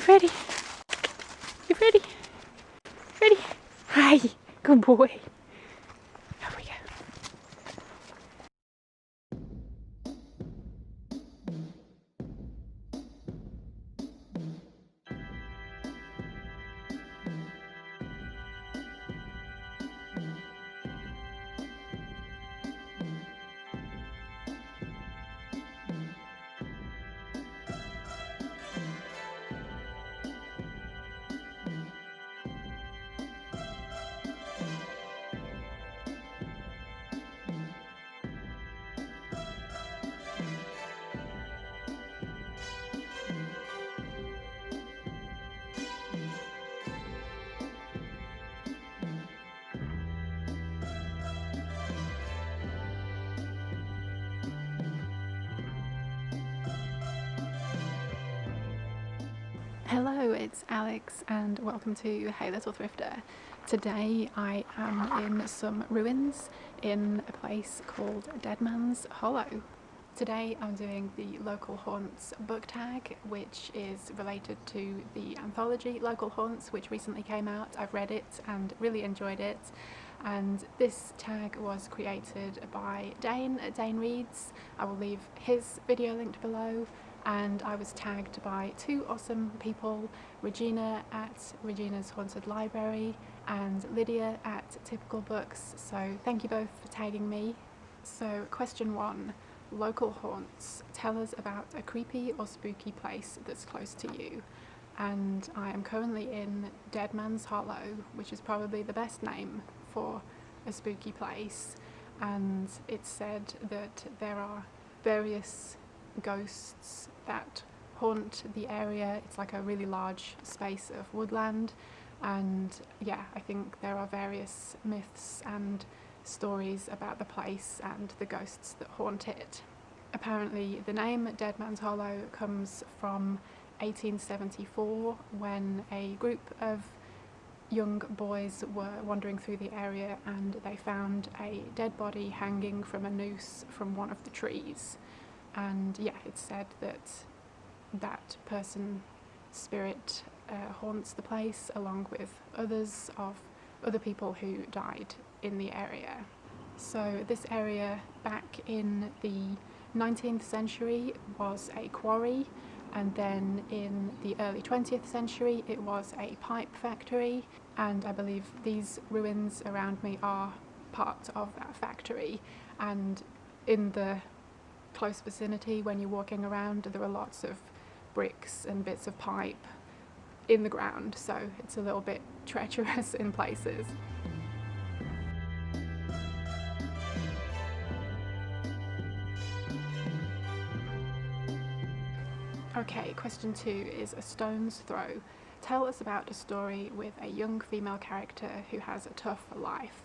ready? You ready? Ready? Hi, good boy. Here we go. Hello, it's Alex and welcome to Hey Little Thrifter. Today I am in some ruins in a place called Deadman's Hollow. Today I'm doing the Local Haunts book tag, which is related to the anthology Local Haunts, which recently came out. I've read it and really enjoyed it. And this tag was created by Dane at Dane Reads. I will leave his video linked below. And I was tagged by two awesome people, Regina at Regina's Haunted Library and Lydia at Typical Books. So thank you both for tagging me. So question 1, local haunts. Tell us about a creepy or spooky place that's close to you. And I am currently in Deadman's Hollow, which is probably the best name for a spooky place. And it's said that there are various ghosts that haunt the area. It's like a really large space of woodland, and yeah, I think there are various myths and stories about the place and the ghosts that haunt it. Apparently the name Deadman's Hollow comes from 1874, when a group of young boys were wandering through the area and they found a dead body hanging from a noose from one of the trees. And yeah, it's said that that person's spirit haunts the place, along with others of other people who died in the area. So this area back in the 19th century was a quarry, and then in the early 20th century it was a pipe factory, and I believe these ruins around me are part of that factory. And in the close vicinity, when you're walking around, there are lots of bricks and bits of pipe in the ground, so it's a little bit treacherous in places. Okay, question 2 is a stone's throw. Tell us about a story with a young female character who has a tough life.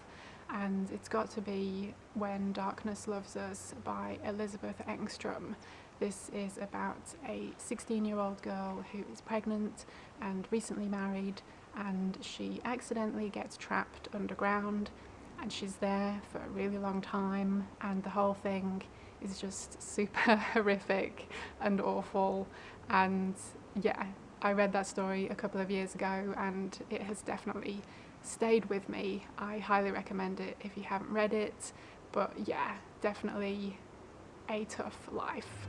And it's got to be When Darkness Loves Us by Elizabeth Engstrom. This is about a 16-year-old girl who is pregnant and recently married, and she accidentally gets trapped underground, and she's there for a really long time, and the whole thing is just super horrific and awful. And yeah, I read that story a couple of years ago and it has definitely stayed with me. I highly recommend it if you haven't read it, but yeah, definitely a tough life.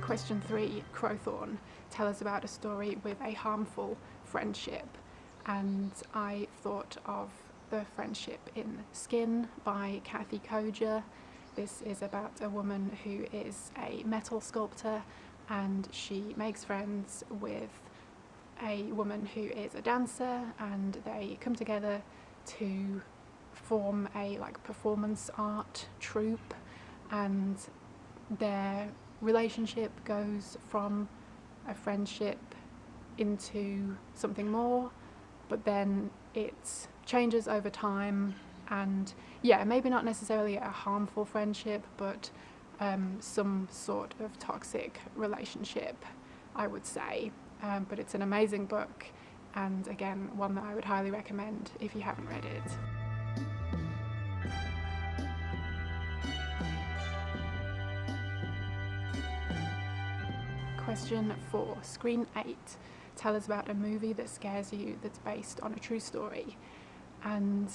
Question 3, Crowthorne. Tell us about a story with a harmful friendship. And I thought of The Friendship in Skin by Kathy Koja. This is about a woman who is a metal sculptor, and she makes friends with a woman who is a dancer, and they come together to form a performance art troupe, and their relationship goes from a friendship into something more, but then it changes over time. And yeah, maybe not necessarily a harmful friendship, but some sort of toxic relationship, I would say. But it's an amazing book, and again, one that I would highly recommend if you haven't read it. Question 4. Screen 8. Tell us about a movie that scares you that's based on a true story. And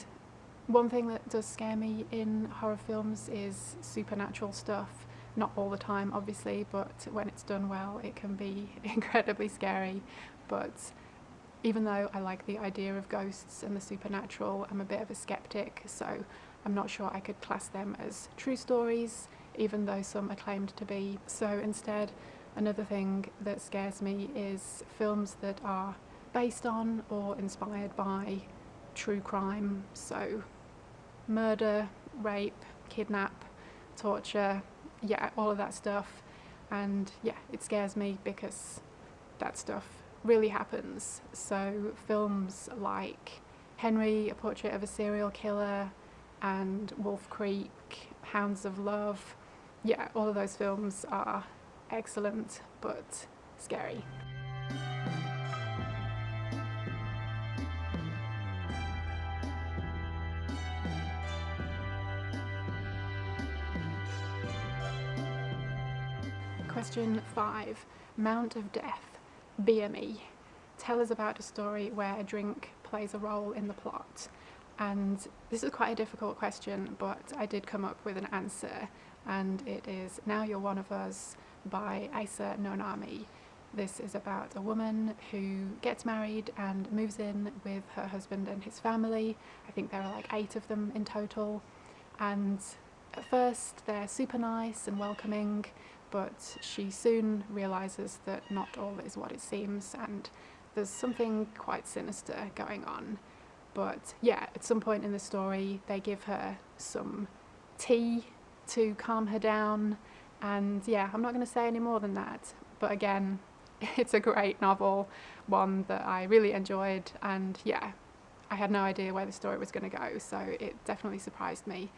one thing that does scare me in horror films is supernatural stuff. Not all the time, obviously, but when it's done well, it can be incredibly scary. But even though I like the idea of ghosts and the supernatural, I'm a bit of a skeptic, so I'm not sure I could class them as true stories, even though some are claimed to be. So instead, another thing that scares me is films that are based on or inspired by true crime. So murder, rape, kidnap, torture, yeah, all of that stuff. And yeah, it scares me because that stuff really happens. So films like Henry, A Portrait of a Serial Killer, and Wolf Creek, Hounds of Love, yeah, all of those films are excellent but scary. Question 5. Mount of Death. BME. Tell us about a story where a drink plays a role in the plot. And this is quite a difficult question, but I did come up with an answer, and it is Now You're One of Us by Asa Nonami. This is about a woman who gets married and moves in with her husband and his family. I think there are like 8 of them in total. And at first they're super nice and welcoming, but she soon realises that not all is what it seems, and there's something quite sinister going on. But yeah, at some point in the story they give her some tea to calm her down, and yeah, I'm not going to say any more than that. But again, it's a great novel, one that I really enjoyed, and yeah, I had no idea where the story was going to go, so it definitely surprised me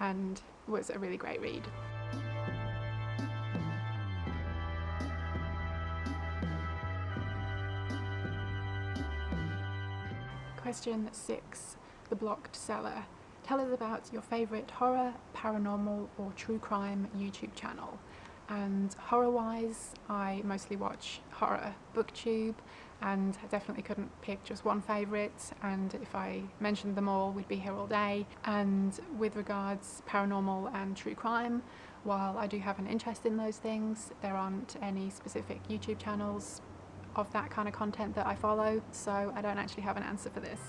and was a really great read. Question 6. The Blocked Cellar. Tell us about your favourite horror, paranormal or true crime YouTube channel. And horror-wise, I mostly watch horror Booktube, and I definitely couldn't pick just one favourite, and if I mentioned them all we'd be here all day. And with regards paranormal and true crime, while I do have an interest in those things, there aren't any specific YouTube channels of that kind of content that I follow, so I don't actually have an answer for this.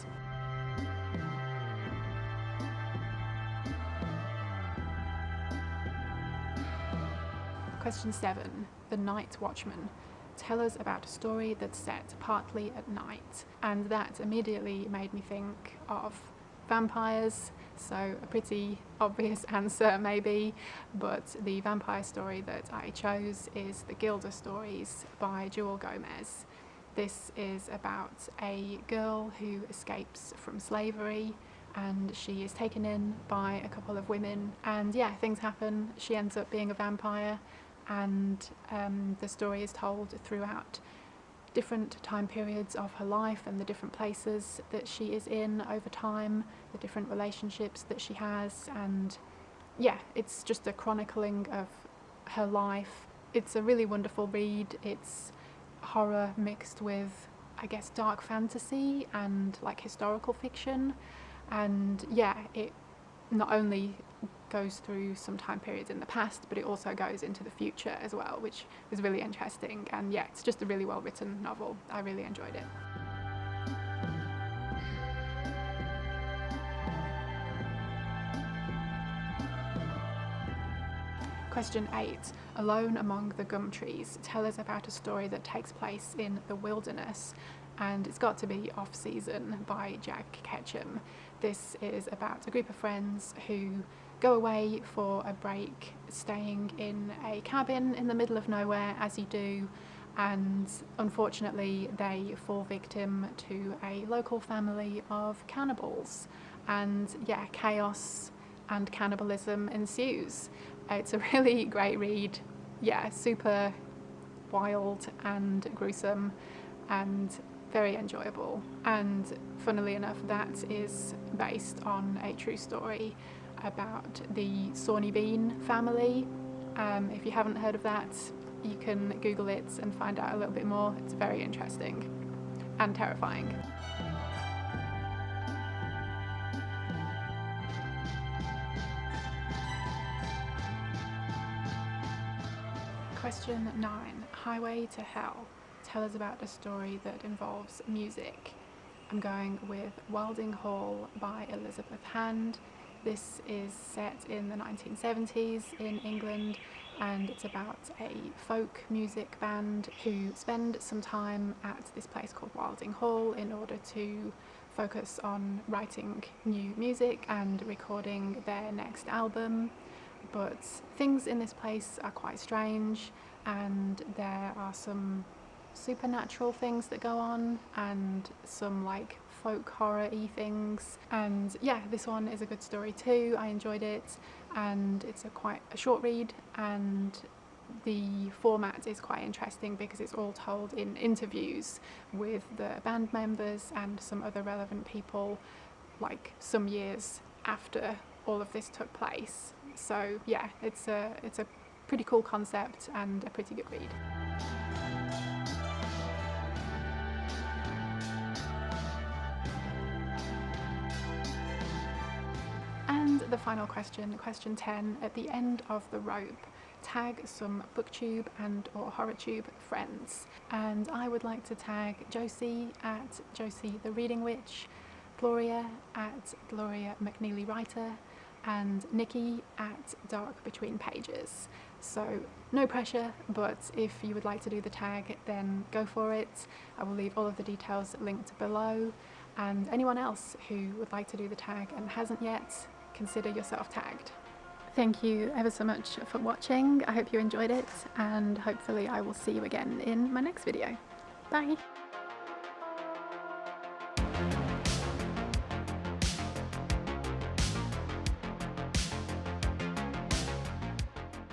Question 7. The Night Watchman. Tell us about a story that's set partly at night. And that immediately made me think of vampires, so a pretty obvious answer maybe, but the vampire story that I chose is The Gilda Stories by Jewel Gomez. This is about a girl who escapes from slavery, and she is taken in by a couple of women, and yeah, things happen. She ends up being a vampire, and the story is told throughout different time periods of her life and the different places that she is in over time, the different relationships that she has, and yeah, it's just a chronicling of her life. It's a really wonderful read. It's horror mixed with, I guess, dark fantasy and like historical fiction, and yeah, it not only goes through some time periods in the past, but it also goes into the future as well, which is really interesting. And yeah, it's just a really well written novel. I really enjoyed it. Question 8. Alone Among the Gumtrees. Tell us about a story that takes place in the wilderness, and it's got to be Off Season by Jack Ketchum. This is about a group of friends who go away for a break, staying in a cabin in the middle of nowhere, as you do, and unfortunately they fall victim to a local family of cannibals, and yeah, chaos and cannibalism ensues. It's a really great read, yeah, super wild and gruesome and very enjoyable, and funnily enough that is based on a true story about the Sawney Bean family. If you haven't heard of that, you can Google it and find out a little bit more. It's very interesting and terrifying. Question 9. Highway to Hell. Tell us about a story that involves music. I'm going with Wilding Hall by Elizabeth Hand. This is set in the 1970s in England, and it's about a folk music band who spend some time at this place called Wilding Hall in order to focus on writing new music and recording their next album. But things in this place are quite strange, and there are some supernatural things that go on and some like folk horror-y things. And yeah, this one is a good story too. I enjoyed it, and it's quite a short read, and the format is quite interesting because it's all told in interviews with the band members and some other relevant people, like some years after all of this took place. So yeah, it's a pretty cool concept and a pretty good read. And the final question, question 10, at the end of the rope, tag some Booktube and or HorrorTube friends. And I would like to tag Josie at Josie the Reading Witch, Gloria at Gloria McNeely Writer, and Nikki at DarkBetweenPages. So no pressure, but if you would like to do the tag, then go for it. I will leave all of the details linked below, and anyone else who would like to do the tag and hasn't yet, consider yourself tagged. Thank you ever so much for watching. I hope you enjoyed it, and hopefully I will see you again in my next video. Bye!